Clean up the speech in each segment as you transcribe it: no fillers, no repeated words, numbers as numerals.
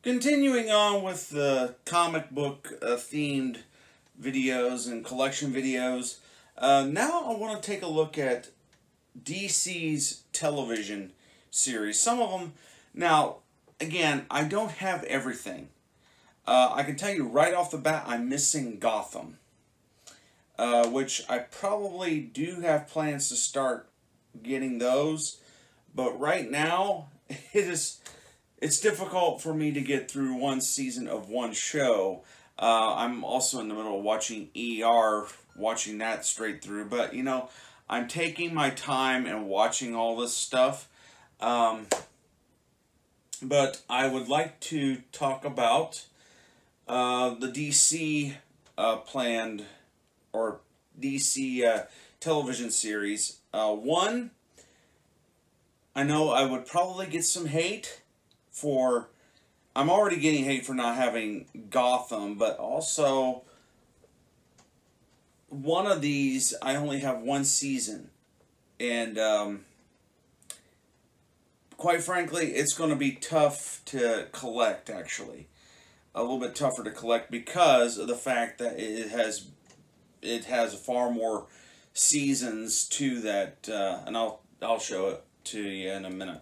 Continuing on with the comic book themed videos and collection videos, now I want to take a look at DC's television series. Some of them, now, again, I don't have everything. I can tell you right off the bat, I'm missing Gotham, which I probably do have plans to start getting those, but right now, it's difficult for me to get through one season of one show. I'm also in the middle of watching ER, watching that straight through. But, you know, I'm taking my time and watching all this stuff. But I would like to talk about the DC planned, or DC television series. One, I know I would probably get some hate for, I'm already getting hate for not having Gotham, but also one of these, I only have one season, and quite frankly, it's going to be tough to collect, actually. A little bit tougher to collect because of the fact that it has far more seasons to that, and I'll show it to you in a minute.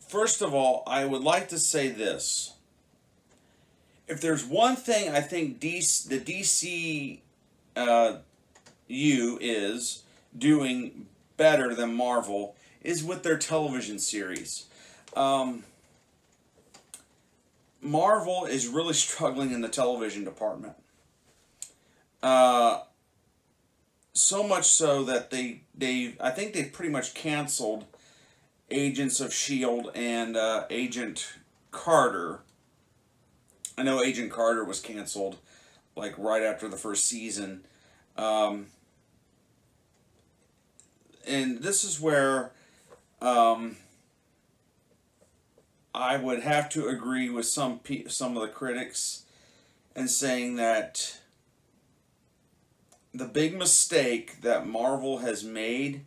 First of all, I would like to say this. If there's one thing I think the DCU is doing better than Marvel, is with their television series. Marvel is really struggling in the television department. So much so that I think they've pretty much canceled Agents of S.H.I.E.L.D. and Agent Carter. I know Agent Carter was canceled like right after the first season. And this is where I would have to agree with some of the critics in saying that the big mistake that Marvel has made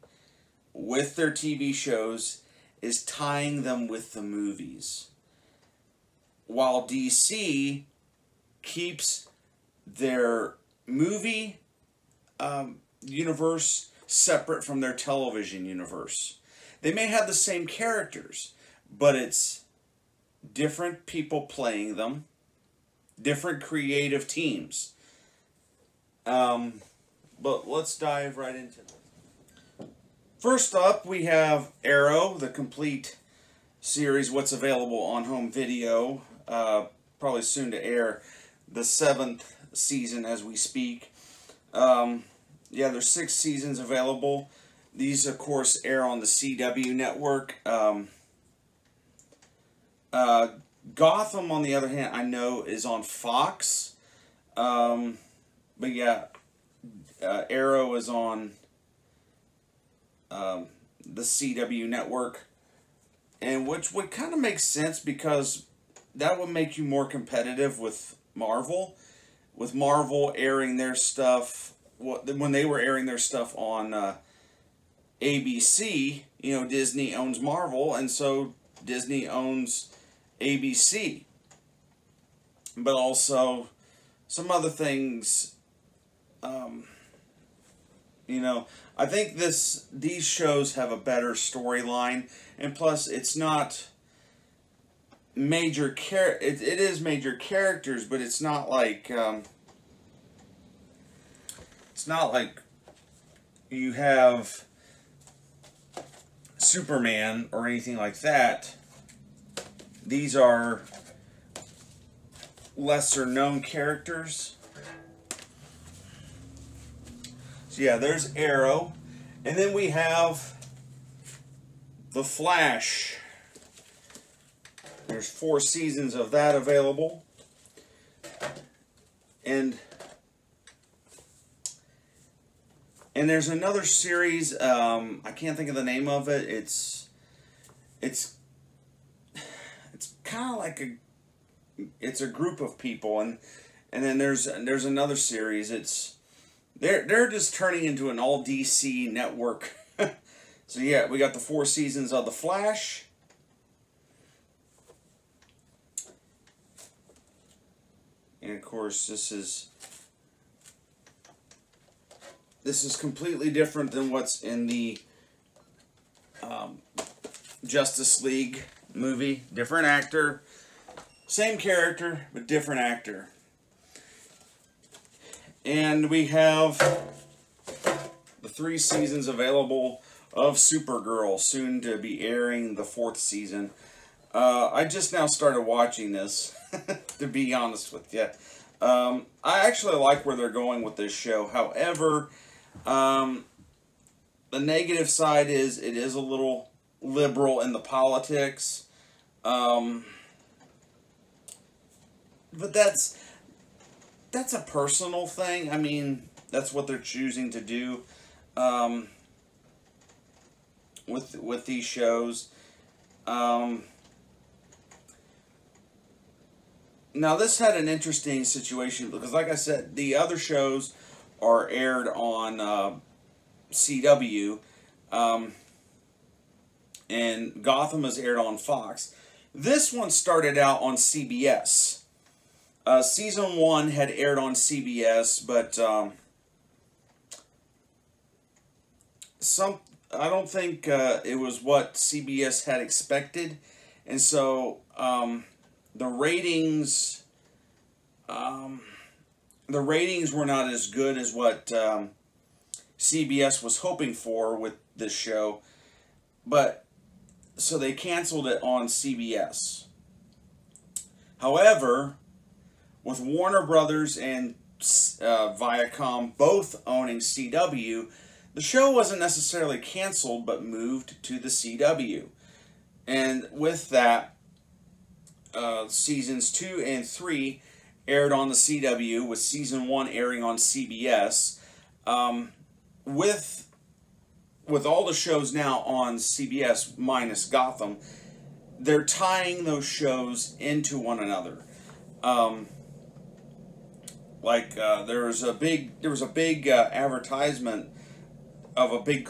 with their TV shows is tying them with the movies, while DC keeps their movie universe separate from their television universe. They may have the same characters, but it's different people playing them, different creative teams. But let's dive right into it. First up, we have Arrow, the complete series, what's available on home video, probably soon to air, the 7th season as we speak. Yeah, there's 6 seasons available. These, of course, air on the CW network. Gotham, on the other hand, I know is on Fox. But yeah, Arrow is on the CW network, and which would kind of make sense because that would make you more competitive with Marvel. With Marvel airing their stuff, when they were airing their stuff on ABC, you know, Disney owns Marvel, and so Disney owns ABC. But also some other things, you know, I think these shows have a better storyline, and plus it's not major it is major characters, but it's not like you have Superman or anything like that. These are lesser known characters. So yeah, there's Arrow. And then we have The Flash. There's 4 seasons of that available. And there's another series, I can't think of the name of it. It's kind of like it's a group of people, and then there's another series. They're just turning into an all DC network. So yeah, we got the 4 seasons of The Flash. And of course, this is completely different than what's in the Justice League movie. Different actor, same character, but different actor. And we have the 3 seasons available of Supergirl, soon to be airing the 4th season. I just now started watching this, to be honest with you. I actually like where they're going with this show. However, the negative side is it is a little liberal in the politics. But that's a personal thing. I mean, that's what they're choosing to do with these shows. Now, this had an interesting situation because, like I said, the other shows are aired on CW, and Gotham is aired on Fox. This one started out on CBS. Season 1 had aired on CBS, but I don't think it was what CBS had expected, and so the ratings were not as good as what CBS was hoping for with this show, but so they canceled it on CBS. However, with Warner Brothers and Viacom both owning CW, the show wasn't necessarily canceled, but moved to the CW. And with that, seasons 2 and 3 aired on the CW, with season 1 airing on CBS. With all the shows now on CBS minus Gotham, they're tying those shows into one another. There was a big advertisement of a big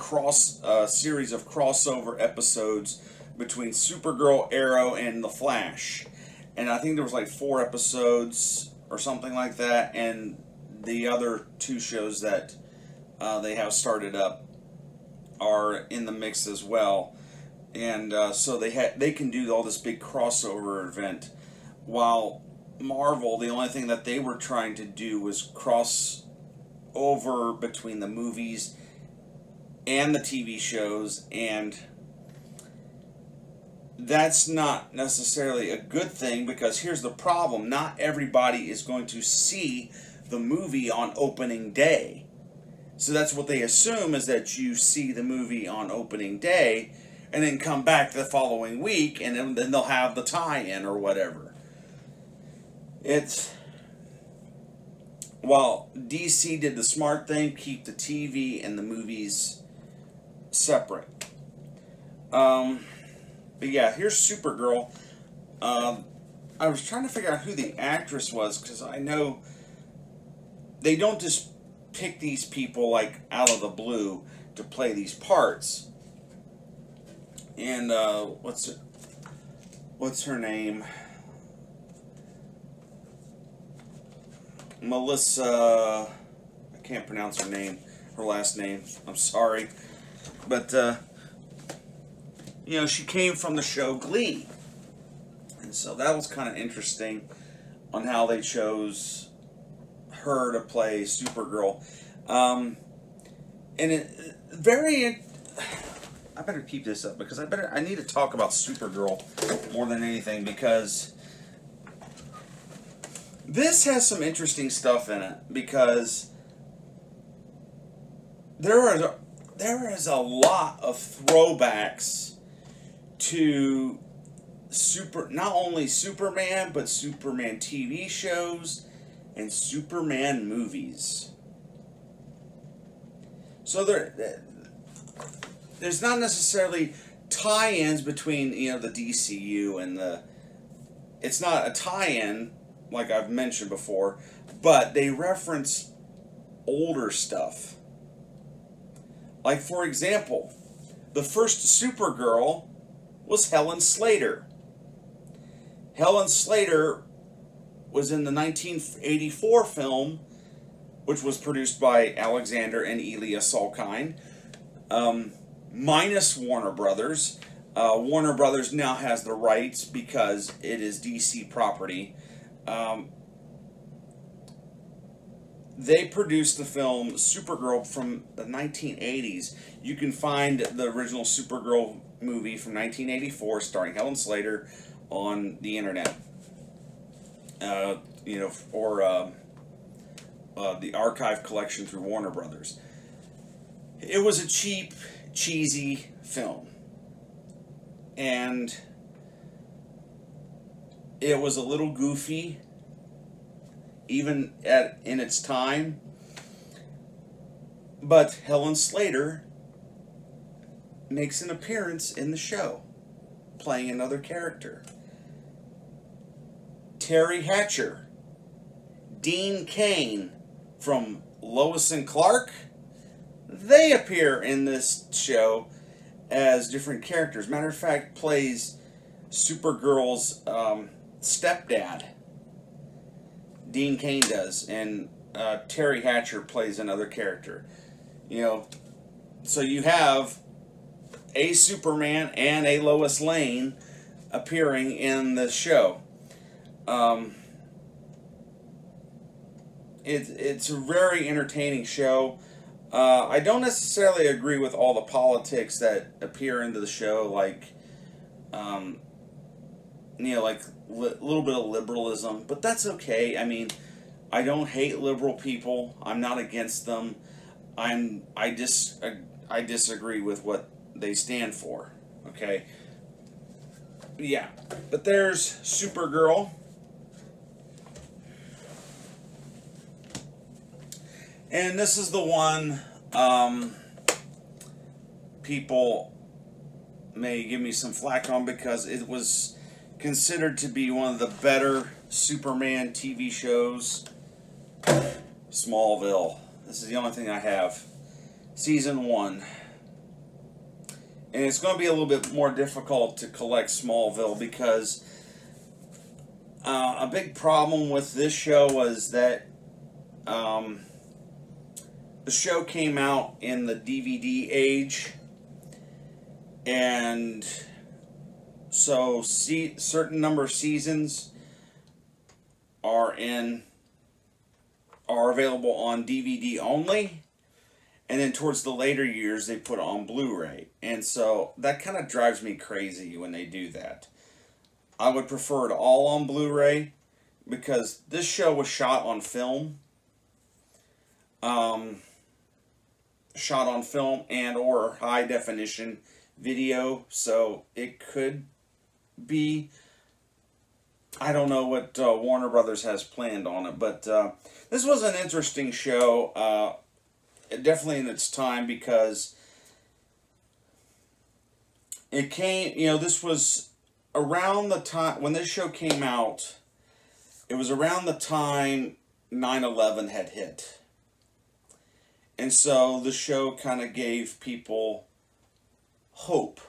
series of crossover episodes between Supergirl, Arrow, and The Flash. And I think there was like 4 episodes or something like that, and the other 2 shows that they have started up are in the mix as well. And so they can do all this big crossover event, while Marvel, the only thing that they were trying to do was cross over between the movies and the TV shows, and that's not necessarily a good thing, because here's the problem: not everybody is going to see the movie on opening day. So that's what they assume, is that you see the movie on opening day and then come back the following week, and then they'll have the tie-in or whatever. While DC did the smart thing, keep the TV and the movies separate. But yeah, here's Supergirl. I was trying to figure out who the actress was, because I know they don't just pick these people like out of the blue to play these parts. And what's her name? Melissa. I can't pronounce her name. Her last name. I'm sorry, but she came from the show Glee, and so that was kind of interesting on how they chose her to play Supergirl. And I better keep this up, because I need to talk about Supergirl more than anything, because this has some interesting stuff in it, because there is a lot of throwbacks to not only Superman, but Superman TV shows and Superman movies. So there's not necessarily tie-ins between the DCU and it's not a tie-in like I've mentioned before, but they reference older stuff. Like, for example, the first Supergirl was Helen Slater. Helen Slater was in the 1984 film, which was produced by Alexander and Elia Salkind, minus Warner Brothers. Warner Brothers now has the rights because it is DC property. They produced the film Supergirl from the 1980s. You can find the original Supergirl movie from 1984 starring Helen Slater on the internet. Or the archive collection through Warner Brothers. It was a cheap, cheesy film. And it was a little goofy, even in its time. But Helen Slater makes an appearance in the show, playing another character. Terry Hatcher, Dean Cain from Lois and Clark, they appear in this show as different characters. Matter of fact, plays Supergirl's stepdad. Dean Cain does, and Terry Hatcher plays another character. So you have a Superman and a Lois Lane appearing in the show. It's a very entertaining show. I don't necessarily agree with all the politics that appear into the show, like a little bit of liberalism, but that's okay. I mean, I don't hate liberal people. I'm not against them. I disagree with what they stand for. Okay. Yeah, but there's Supergirl. And this is the one people may give me some flack on because it was considered to be one of the better Superman TV shows. Smallville. This is the only thing I have. Season 1. And it's going to be a little bit more difficult to collect Smallville because a big problem with this show was that the show came out in the DVD age, and so certain number of seasons are available on DVD only, and then towards the later years they put it on Blu-ray, and so that kind of drives me crazy when they do that. I would prefer it all on Blu-ray because this show was shot on film. Shot on film and or high definition video, so it could be, I don't know what Warner Brothers has planned on it, but this was an interesting show, definitely in its time, because it came, this was around the time, when this show came out, it was around the time 9/11 had hit. And so the show kind of gave people hope.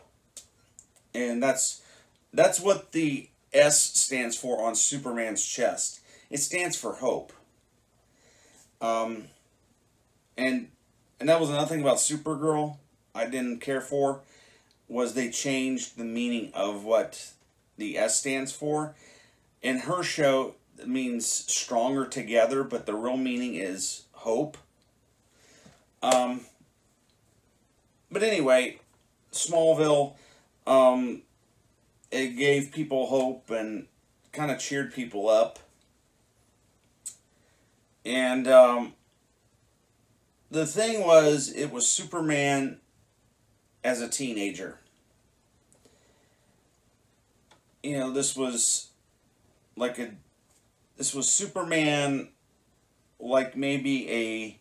And that's what the S stands for on Superman's chest. It stands for hope. And that was another thing about Supergirl I didn't care for, was they changed the meaning of what the S stands for. In her show, it means stronger together, but the real meaning is hope. But anyway, Smallville, it gave people hope and kind of cheered people up. And the thing was, it was Superman as a teenager. This was Superman like maybe a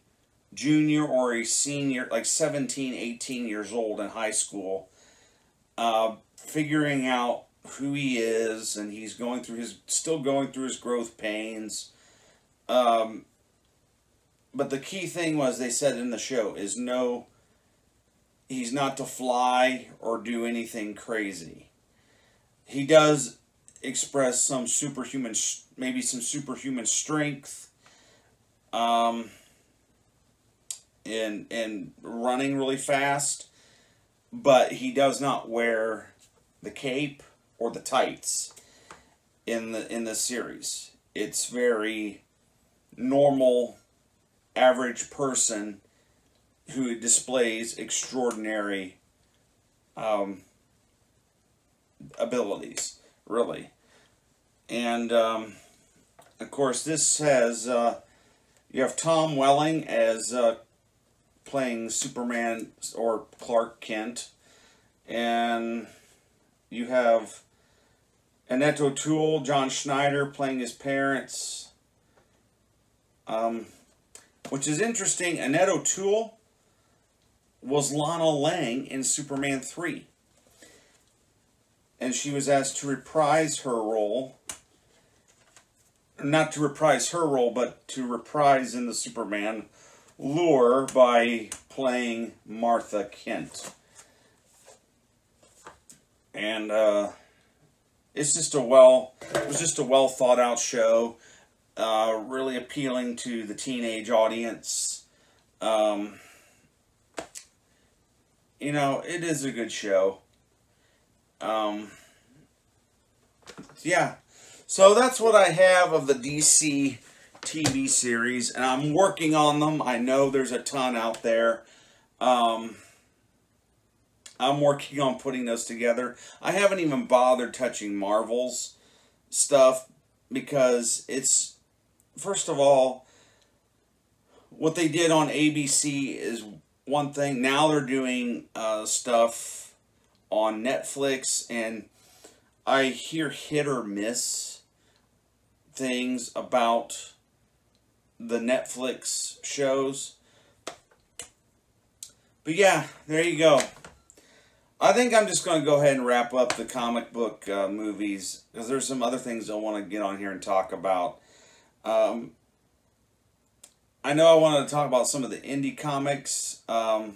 junior or a senior, like 17, 18 years old in high school, figuring out who he is, and he's still going through his growth pains. But the key thing was, they said in the show, is he's not to fly or do anything crazy. He does express some superhuman, maybe some superhuman strength, and running really fast, but he does not wear the cape or the tights in the series. It's very normal, average person who displays extraordinary abilities, really. And of course, this has you have Tom Welling as playing Superman or Clark Kent, and you have Annette O'Toole, John Schneider playing his parents. Which is interesting. Annette O'Toole was Lana Lang in Superman 3. And she was asked to reprise her role. Not to reprise her role, but to reprise in the Superman lore by playing Martha Kent. And it's just it was just a well thought out show. Really appealing to the teenage audience. You know, it is a good show. Yeah. So that's what I have of the DC TV series, and I'm working on them. I know there's a ton out there. I'm working on putting those together. I haven't even bothered touching Marvel's stuff because it's, first of all, what they did on ABC is one thing. Now they're doing stuff on Netflix, and I hear hit or miss things about the Netflix shows. But yeah, there you go. I think I'm just going to go ahead and wrap up the comic book movies, because there's some other things I want to get on here and talk about. I know I wanted to talk about some of the indie comics. That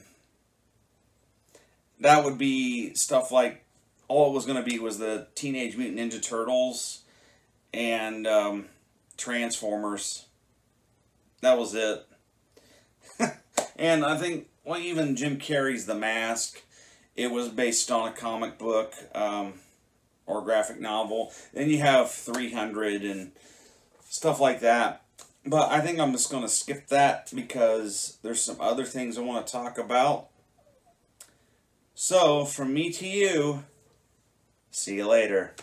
would be stuff like, all it was going to be was the Teenage Mutant Ninja Turtles and Transformers. That was it. And I think, well, even Jim Carrey's The Mask, it was based on a comic book or graphic novel. Then you have 300 and stuff like that. But I think I'm just going to skip that because there's some other things I want to talk about. So, from me to you, see you later.